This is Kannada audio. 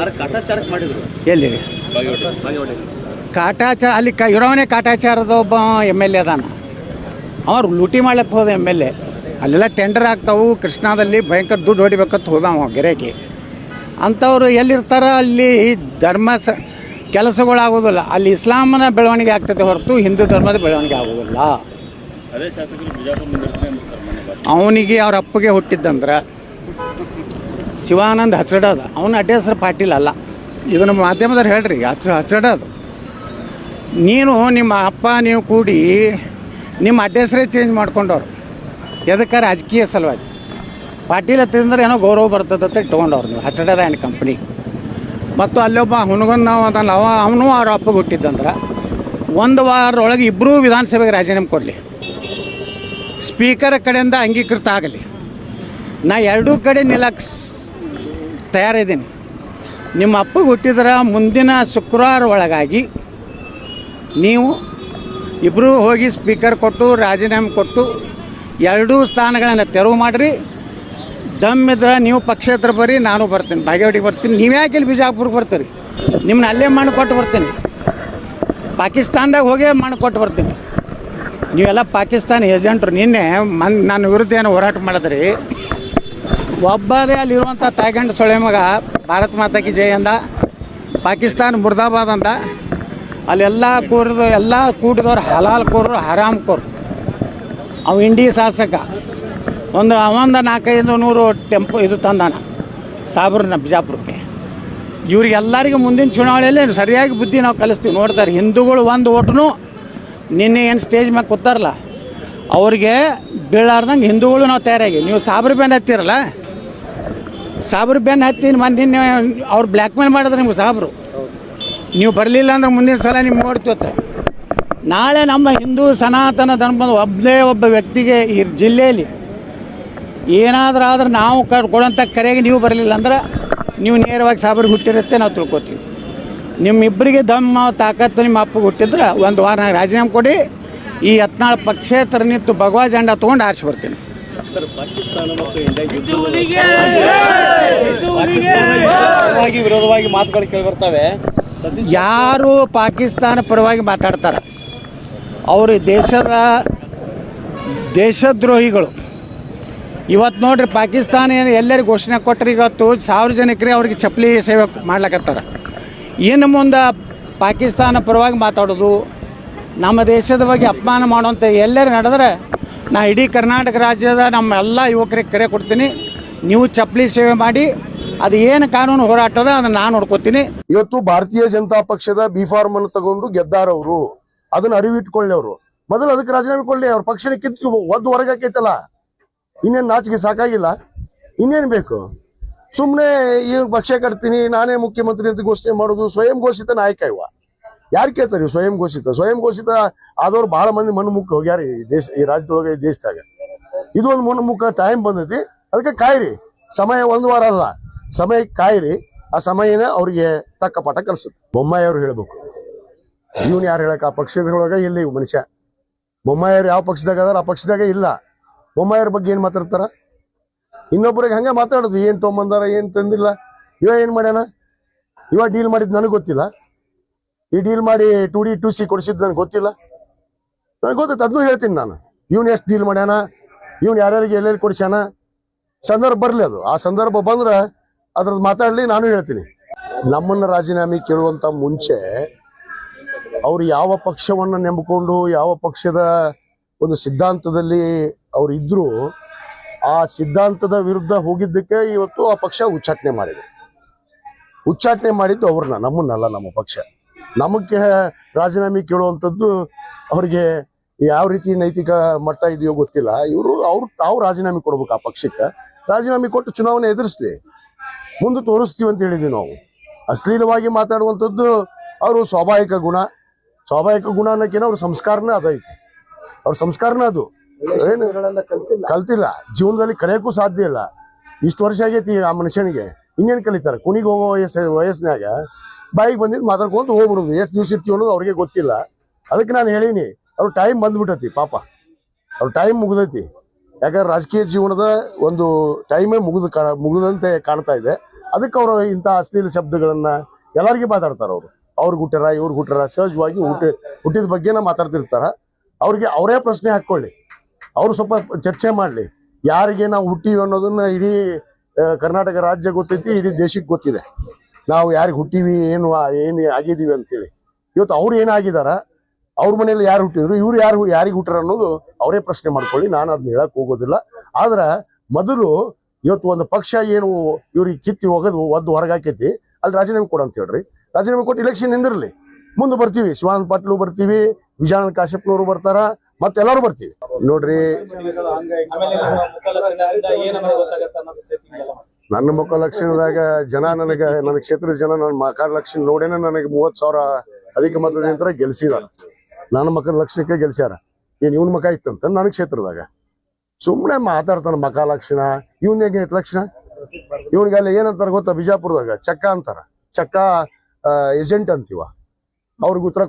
ಕಾಟಾಚಾರಕ್ಕೆ ಮಾಡಿದ್ರು ಎಲ್ಲಿ ಕಾಟಾಚಾರ ಅಲ್ಲಿ ಇರೋವನೇ ಕಾಟಾಚಾರದ ಒಬ್ಬ ಎಮ್ ಎಲ್ ಎ ಅದಾನ. ಅವ್ರು ಲೂಟಿ ಮಾಡ್ಲಿಕ್ಕೆ ಹೋದ ಎಮ್ ಎಲ್ ಎ. ಅಲ್ಲೆಲ್ಲ ಟೆಂಡರ್ ಆಗ್ತಾವು, ಕೃಷ್ಣಾದಲ್ಲಿ ಭಯಂಕರ ದುಡ್ಡು ಹೊಡಿಬೇಕಂತ ಹೋದವ ಗೆರೆಗೆ. ಅಂಥವ್ರು ಎಲ್ಲಿರ್ತಾರ ಅಲ್ಲಿ ಧರ್ಮ ಕೆಲಸಗಳಾಗೋದಿಲ್ಲ. ಅಲ್ಲಿ ಇಸ್ಲಾಮನ ಬೆಳವಣಿಗೆ ಆಗ್ತದೆ ಹೊರತು ಹಿಂದೂ ಧರ್ಮದ ಬೆಳವಣಿಗೆ ಆಗೋದಿಲ್ಲ. ಅವನಿಗೆ ಅವ್ರ ಅಪ್ಪಗೆ ಹುಟ್ಟಿದ್ದಂದ್ರೆ ಶಿವಾನಂದ್ ಹಚ್ಚಡದ, ಅವನ ಅಡ್ಡ ಹೆಸರು ಪಾಟೀಲ್ ಅಲ್ಲ. ಇದನ್ನು ಮಾಧ್ಯಮದವ್ರು ಹೇಳ್ರಿ, ಹಚ್ಚಡದು. ನೀನು ನಿಮ್ಮ ಅಪ್ಪ ನೀವು ಕೂಡಿ ನಿಮ್ಮ ಅಡ್ಡ ಹೆಸರೇ ಚೇಂಜ್ ಮಾಡ್ಕೊಂಡವ್ರು. ಎದಕ್ಕೆ? ರಾಜಕೀಯ ಸಲುವಾಗಿ. ಪಾಟೀಲ್ ಹತ್ತಿದ್ರೆ ಏನೋ ಗೌರವ ಬರ್ತದಂತ ಇಟ್ಕೊಂಡವ್ರು ನೀವು ಹಚ್ಚಡದ ಏನು ಕಂಪ್ನಿ. ಮತ್ತು ಅಲ್ಲೊಬ್ಬ ಹುನಗನ್ ನಾವು ಅದಲ್ಲ, ಅವನು ಅವ್ರ ಅಪ್ಪಗೆ ಹುಟ್ಟಿದ್ದಂದ್ರೆ ಒಂದು ವಾರದೊಳಗೆ ಇಬ್ಬರೂ ವಿಧಾನಸಭೆಗೆ ರಾಜೀನಾಮೆ ಕೊಡಲಿ, ಸ್ಪೀಕರ್ ಕಡೆಯಿಂದ ಅಂಗೀಕೃತ ಆಗಲಿ. ನಾ ಎರಡೂ ಕಡೆ ನಿಲ್ಲಕ್ಕೆ ತಯಾರಿದ್ದೀನಿ. ನಿಮ್ಮ ಅಪ್ಪಗೆ ಹುಟ್ಟಿದ್ರೆ ಮುಂದಿನ ಶುಕ್ರವಾರ ಒಳಗಾಗಿ ನೀವು ಇಬ್ಬರೂ ಹೋಗಿ ಸ್ಪೀಕರ್ ಕೊಟ್ಟು ರಾಜೀನಾಮೆ ಕೊಟ್ಟು ಎರಡೂ ಸ್ಥಾನಗಳನ್ನು ತೆರವು ಮಾಡಿರಿ. ದಮ್ಮಿದ್ರೆ ನೀವು ಪಕ್ಷೇತರ ಬರ್ರಿ, ನಾನು ಬರ್ತೀನಿ, ಬಾಗೇವಾಡಿಗೆ ಬರ್ತೀನಿ. ನೀವು ಯಾಕೆ ಇಲ್ಲಿ ಬಿಜಾಪುರಕ್ಕೆ ಬರ್ತೀರಿ? ನಿಮ್ಮನ್ನ ಅಲ್ಲೇ ಮಣ್ಣು ಕೊಟ್ಟು ಬರ್ತೀನಿ. ಪಾಕಿಸ್ತಾನದಾಗ ಹೋಗೇ ಮಣ್ಣು ಕೊಟ್ಟು ಬರ್ತೀನಿ. ನೀವೆಲ್ಲ ಪಾಕಿಸ್ತಾನ ಏಜೆಂಟ್ರು. ನಿನ್ನೆ ನನ್ನ ವಿರುದ್ಧ ಏನು ಹೋರಾಟ ಮಾಡಿದ್ರಿ. ಒಬ್ಬರೇ ಅಲ್ಲಿರುವಂಥ ತಾಯ್ಗಂಡು ಸೊಳೆ ಮಗ ಭಾರತ ಮಾತಾಕಿ ಜೈ ಅಂದ, ಪಾಕಿಸ್ತಾನ ಮುರ್ದಾಬಾದ್ ಅಂದ. ಅಲ್ಲೆಲ್ಲ ಎಲ್ಲ ಕೂಡಿದವ್ರು ಹಲಾಲ್ ಕೋರು, ಹರಾಮ್ ಕೋರು. ಅವು ಇಂಡಿ ಶಾಸಕ ಒಂದು 400-500 ಟೆಂಪೋ ಇದು ತಂದಾನ ಸಾಬ್ರನ್ನ ಬಿಜಾಪುರಕ್ಕೆ. ಇವ್ರಿಗೆಲ್ಲರಿಗೂ ಮುಂದಿನ ಚುನಾವಣೆಯಲ್ಲಿ ಸರಿಯಾಗಿ ಬುದ್ಧಿ ನಾವು ಕಲಿಸ್ತೀವಿ. ನೋಡ್ತಾರೆ ಹಿಂದೂಗಳು ಒಂದು ಓಟ್ನು ನಿನ್ನೆ ಏನು ಸ್ಟೇಜ್ ಮ್ಯಾಗೆ ಕೂತಾರಲ್ಲ ಅವ್ರಿಗೆ ಬೀಳಾರ್ದಂಗೆ ಹಿಂದೂಗಳು ನಾವು ತಯಾರಾಗಿ. ನೀವು ಸಾಬ್ರ ಬೆನ್ನು ಹತ್ತಿರಲ್ಲ, ಸಾಬ್ರ ಬೆನ್ನು ಹತ್ತಿ ನಿನ್ನೆ ಅವ್ರು ಬ್ಲ್ಯಾಕ್ ಮೇಲ್ ಮಾಡಿದ್ರೆ ನಿಮ್ಗೆ ಸಾಬ್ರು. ನೀವು ಬರಲಿಲ್ಲ ಅಂದ್ರೆ ಮುಂದಿನ ಸಲ ನಿಮ್ಗೆ ನೋಡ್ತೀವತ್ತ. ನಾಳೆ ನಮ್ಮ ಹಿಂದೂ ಸನಾತನ ಧರ್ಮದ ಒಬ್ಬ ವ್ಯಕ್ತಿಗೆ ಈ ಜಿಲ್ಲೆಯಲ್ಲಿ ಏನಾದರೂ ಆದ್ರೆ ನಾವು ಕೊಡೋಂಥ ಕರೆಗೆ ನೀವು ಬರಲಿಲ್ಲ ಅಂದ್ರೆ ನೀವು ನೇರವಾಗಿ ಸಾಬ್ರಿಗೆ ಹುಟ್ಟಿರುತ್ತೆ ನಾವು ತಿಳ್ಕೊತೀವಿ. ನಿಮ್ಮಿಬ್ಬರಿಗೆ ದಮ್ಮ ತಾಕತ್ತು ನಿಮ್ಮ ಅಪ್ಪಗೆ ಹುಟ್ಟಿದ್ರೆ ಒಂದು ವಾರ ರಾಜೀನಾಮೆ ಕೊಡಿ. ಈ 14 ಪಕ್ಷೇತರ ನಿಂತು ಭಗವಾ ಜೆಂಡಾ ತೊಗೊಂಡು ಆರಿಸಿ ಬರ್ತೀನಿ. ಸರ್, ಪಾಕಿಸ್ತಾನ ಮತ್ತು ವಿರೋಧವಾಗಿ ಮಾತುಗಳು ಕೇಳಿ ಬರ್ತವೆ. ಯಾರು ಪಾಕಿಸ್ತಾನ ಪರವಾಗಿ ಮಾತಾಡ್ತಾರೆ ಅವರು ದೇಶದ್ರೋಹಿಗಳು. ಇವತ್ತು ನೋಡ್ರಿ, ಪಾಕಿಸ್ತಾನ ಎಲ್ಲರಿಗೂ ಘೋಷಣೆ ಕೊಟ್ಟರೆ ಇವತ್ತು ಸಾರ್ವಜನಿಕರಿಗೆ ಅವ್ರಿಗೆ ಚಪ್ಪಲಿ ಸೇವೆ ಮಾಡ್ಲಕತ್ತಾರೆ. ಇನ್ನು ಮುಂದೆ ಪಾಕಿಸ್ತಾನ ಪರವಾಗಿ ಮಾತಾಡೋದು, ನಮ್ಮ ದೇಶದ ಬಗ್ಗೆ ಅಪಮಾನ ಮಾಡುವಂಥ ಎಲ್ಲರೂ ನಡೆದ್ರೆ ನಾ ಇಡೀ ಕರ್ನಾಟಕ ರಾಜ್ಯದ ನಮ್ಮ ಎಲ್ಲ ಯುವಕರಿಗೆ ಕರೆ ಕೊಡ್ತೀನಿ. ನೀವು ಚಪ್ಪಲಿ ಸೇವೆ ಮಾಡಿ, ಅದು ಏನು ಕಾನೂನು ಹೋರಾಟದ ಅದನ್ನು ನಾನು ನೋಡ್ಕೋತೀನಿ. ಇವತ್ತು ಭಾರತೀಯ ಜನತಾ ಪಕ್ಷದ ಬಿ ಫಾರ್ಮ್ ಅನ್ನು ತಗೊಂಡು ಗೆದ್ದಾರವರು, ಅದನ್ನ ಅರಿವಿಟ್ಕೊಳ್ಳಿ. ಅವರು ಮೊದಲು ಅದಕ್ಕೆ ರಾಜೀನಾಮೆ ಕೊಡ್ಲಿ. ಅವ್ರ ಪಕ್ಷನ ಕಿತ್ತು ಒದ್ದು ಹೊರಗಾಕೈತಲ್ಲ, ಇನ್ನೇನು ನಾಚಿಕೆ ಸಾಕಾಗಿಲ್ಲ? ಇನ್ನೇನು ಬೇಕು? ಸುಮ್ಮನೆ ಈ ಪಕ್ಷ ಕಟ್ತೀನಿ, ನಾನೇ ಮುಖ್ಯಮಂತ್ರಿ ಅಂತ ಘೋಷಣೆ ಮಾಡೋದು. ಸ್ವಯಂ ಘೋಷಿತ ನಾಯಕ ಇವ ಯಾರು ಕೇಳ್ತಾರೆ? ಸ್ವಯಂ ಘೋಷಿತ ಆದವ್ರು ಬಹಳ ಮಂದಿ ಮಣ್ಣುಮುಖ ಹೋಗ್ಯಾರ ಈ ರಾಜ್ಯದೊಳಗೆ, ಈ ದೇಶದಾಗ. ಇದು ಒಂದು ಮಣ್ಣುಮುಖ ಟೈಮ್ ಬಂದೈತಿ. ಅದಕ್ಕೆ ಕಾಯಿರಿ, ಸಮಯ 1 ವಾರ ಅಲ್ಲ, ಸಮಯ ಕಾಯಿರಿ. ಆ ಸಮಯನ ಅವ್ರಿಗೆ ತಕ್ಕ ಪಾಠ ಕಲಿಸುತ್ತೆ. ಬೊಮ್ಮಾಯಿ ಅವ್ರು ಹೇಳ್ಬೇಕು, ಇವನು ಯಾರು ಹೇಳಕ್? ಆ ಪಕ್ಷದೊಳಗ ಇಲ್ಲ ಇವ್ ಮನುಷ್ಯ. ಬೊಮ್ಮಾಯಿ ಅವ್ರು ಯಾವ ಪಕ್ಷದಾಗ ಅದಾರ ಆ ಪಕ್ಷದಾಗ ಇಲ್ಲ. ಬೊಮ್ಮಾಯಿಯವ್ರ ಬಗ್ಗೆ ಏನ್ ಮಾತಾಡ್ತಾರ? ಇನ್ನೊಬ್ಬರಿಗೆ ಹಂಗೆ ಮಾತಾಡೋದು. ಏನ್ ತೊಗೊಂಬಂದಾರ, ಏನ್ ತಂದಿಲ್ಲ, ಇವ ಏನ್ ಮಾಡ್ಯಾನ, ಇವ ಡೀಲ್ ಮಾಡಿದ್ ನನಗೆ ಗೊತ್ತಿಲ್ಲ. ಈ ಡೀಲ್ ಮಾಡಿ 2D 2C ಕೊಡಿಸಿದ್ ನನಗೆ ಗೊತ್ತಿಲ್ಲ. ನನಗೆ ಗೊತ್ತೈತೆ, ಅದನ್ನೂ ಹೇಳ್ತೀನಿ ನಾನು. ಇವ್ನು ಎಷ್ಟು ಡೀಲ್ ಮಾಡ್ಯಾನ, ಇವ್ನು ಯಾರ್ಯಾರಿಗೆ ಎಲ್ಲೆಲ್ಲಿ ಕೊಡಿಸ್ಯಾನ, ಸಂದರ್ಭ ಬರಲಿ. ಅದು ಆ ಸಂದರ್ಭ ಬಂದ್ರೆ ಅದ್ರದ್ದು ಮಾತಾಡಲಿ, ನಾನು ಹೇಳ್ತೀನಿ. ನಮ್ಮನ್ನ ರಾಜೀನಾಮೆ ಕೇಳುವಂತ ಮುಂಚೆ ಅವ್ರು ಯಾವ ಪಕ್ಷವನ್ನು ನಂಬಿಕೊಂಡು ಯಾವ ಪಕ್ಷದ ಒಂದು ಸಿದ್ಧಾಂತದಲ್ಲಿ ಅವ್ರು ಇದ್ರು, ಆ ಸಿದ್ಧಾಂತದ ವಿರುದ್ಧ ಹೋಗಿದ್ದಕ್ಕೆ ಇವತ್ತು ಆ ಪಕ್ಷ ಉಚ್ಚಾಟನೆ ಮಾಡಿದ್ದು ಅವ್ರನ್ನ, ನಮ್ಮನ್ನಲ್ಲ. ನಮ್ಮ ಪಕ್ಷ ನಮಗೆ ರಾಜೀನಾಮೆ ಕೇಳುವಂಥದ್ದು ಅವ್ರಿಗೆ ಯಾವ ರೀತಿ ನೈತಿಕ ಮಟ್ಟ ಇದೆಯೋ ಗೊತ್ತಿಲ್ಲ. ತಾವು ರಾಜೀನಾಮೆ ಕೊಡ್ಬೇಕು. ಆ ಪಕ್ಷಕ್ಕೆ ರಾಜೀನಾಮೆ ಕೊಟ್ಟು ಚುನಾವಣೆ ಎದುರಿಸ್ಲಿ, ಮುಂದೆ ತೋರಿಸ್ತೀವಿ ಅಂತ ಹೇಳಿದ್ವಿ ನಾವು. ಅಶ್ಲೀಲವಾಗಿ ಮಾತಾಡುವಂಥದ್ದು ಅವರು ಸ್ವಾಭಾವಿಕ ಗುಣ ಅನ್ನೋಕೇನೋ ಅವ್ರ ಸಂಸ್ಕಾರನೇ ಅದೈತಿ. ಅವ್ರ ಸಂಸ್ಕಾರನೇ ಅದು. ಏನು ಕಲ್ತಿಲ್ಲ, ಜೀವನದಲ್ಲಿ ಕಲಿಯಕ್ಕೂ ಸಾಧ್ಯ ಇಲ್ಲ. ಇಷ್ಟು ವರ್ಷ ಆಗೈತಿ ಆ ಮನುಷ್ಯನಿಗೆ, ಇನ್ನೇನು ಕಲಿತಾರೆ? ಕುಣಿಗೆ ಹೋಗೋ ವಯಸ್ಸಿನಾಗ ಬಾಯಿಗೆ ಬಂದಿದ್ದು ಮಾತಾಡ್ಕೊಂತ ಹೋಗ್ಬಿಡುದು. ಎಷ್ಟು ದಿವಸ ಇರ್ತೀವಿ ಅನ್ನೋದು ಅವ್ರಿಗೆ ಗೊತ್ತಿಲ್ಲ. ಅದಕ್ಕೆ ನಾನು ಹೇಳೀನಿ, ಅವ್ರ ಟೈಮ್ ಬಂದ್ಬಿಟ್ಟತಿ. ಪಾಪ ಅವ್ರ ಟೈಮ್ ಮುಗ್ದೈತಿ. ಯಾಕಂದ್ರೆ ರಾಜಕೀಯ ಜೀವನದ ಒಂದು ಟೈಮೇ ಮುಗಿದಂತೆ ಕಾಣ್ತಾ ಇದೆ. ಅದಕ್ಕೆ ಅವರು ಇಂಥ ಅಶ್ಲೀಲ ಶಬ್ದಗಳನ್ನ ಎಲ್ಲರಿಗೂ ಮಾತಾಡ್ತಾರ ಅವರು. ಅವ್ರಿಗೆ ಹುಟ್ಟಾರ ಇವ್ರಿಗೆ ಹುಟ್ಟಾರ ಸಹಜವಾಗಿ ಹುಟ್ಟಿದ ಬಗ್ಗೆನ ಮಾತಾಡ್ತಿರ್ತಾರ. ಅವ್ರಿಗೆ ಅವರೇ ಪ್ರಶ್ನೆ ಹಾಕೊಳ್ಳಿ, ಅವ್ರು ಸ್ವಲ್ಪ ಚರ್ಚೆ ಮಾಡಲಿ. ಯಾರಿಗೆ ನಾವು ಹುಟ್ಟಿವಿ ಅನ್ನೋದನ್ನ ಇಡೀ ಕರ್ನಾಟಕ ರಾಜ್ಯ ಗೊತ್ತೈತಿ, ಇಡೀ ದೇಶಕ್ಕೆ ಗೊತ್ತಿದೆ ನಾವು ಯಾರಿಗೆ ಹುಟ್ಟಿವಿ, ಏನು ಆಗಿದ್ದೀವಿ ಅಂತೇಳಿ. ಇವತ್ತು ಅವ್ರು ಏನಾಗಿದಾರ, ಅವ್ರ ಮನೇಲಿ ಯಾರು ಹುಟ್ಟಿದ್ರು, ಇವ್ರು ಯಾರಿಗೆ ಹುಟ್ಟಾರ ಅನ್ನೋದು ಅವರೇ ಪ್ರಶ್ನೆ ಮಾಡ್ಕೊಳ್ಳಿ. ನಾನು ಅದನ್ನ ಹೇಳಕ್ ಹೋಗೋದಿಲ್ಲ. ಆದ್ರೆ ಮೊದಲು ಇವತ್ತು ಒಂದು ಪಕ್ಷ ಏನು ಇವ್ರಿಗೆ ಕಿತ್ತಿ ಒದ್ದು ಹೊರಗಾಕೈತಿ, ಅಲ್ಲಿ ರಾಜೀನಾಮೆ ಕೊಡು ಅಂತ ಹೇಳ್ರಿ. ರಾಜೀನಾಮೆ ಕೊಟ್ಟು ಇಲೆಕ್ಷನ್ ನಿಂದಿರ್ಲಿ, ಮುಂದೆ ಬರ್ತೀವಿ. ಶಿವಾನಂದ ಪಾಟೀಲ್ ಬರ್ತೀವಿ, ವಿಜಯಾನಂದ ಕಾಶ್ಯಪ್ನವರು ಬರ್ತಾರ, ಮತ್ತೆಲ್ಲರೂ ಬರ್ತೀವಿ. ನೋಡ್ರಿ, ನನ್ನ ಮುಖ ಲಕ್ಷಣದಾಗ ಜನ ನನ್ನ ಕ್ಷೇತ್ರದ ಜನ ನನ್ನ ಮಕ ಲಕ್ಷಣ ನೋಡೇನೆ ನನಗೆ 30,000 ಅಧಿಕ ಮತದಿಂದ ಗೆಲ್ಸಿದಾರ. ನನ್ನ ಮಕದ ಲಕ್ಷಣಕ್ಕೆ ಗೆಲ್ಸ್ಯಾರ. ಏನ್ ಇವನ್ ಮಕ ಇತ್ತಂತ ನನ್ನ ಕ್ಷೇತ್ರದಾಗ ಸುಮ್ಮನೆ ಮಾತಾಡ್ತಾನ. ಮಕ ಲಕ್ಷಣ ಇವನ್ ಹೇಗೈತ್ ಲಕ್ಷಣ? ಇವನ್ಗೆ ಅಲ್ಲಿ ಏನಂತಾರ ಗೊತ್ತಾ, ಬಿಜಾಪುರದಾಗ ಚಕ್ಕ ಅಂತಾರ. ಚಕ್ಕ ಏಜೆಂಟ್ ಅಂತೀವ. ಅವ್ರಿಗೆ ಉತ್ತರ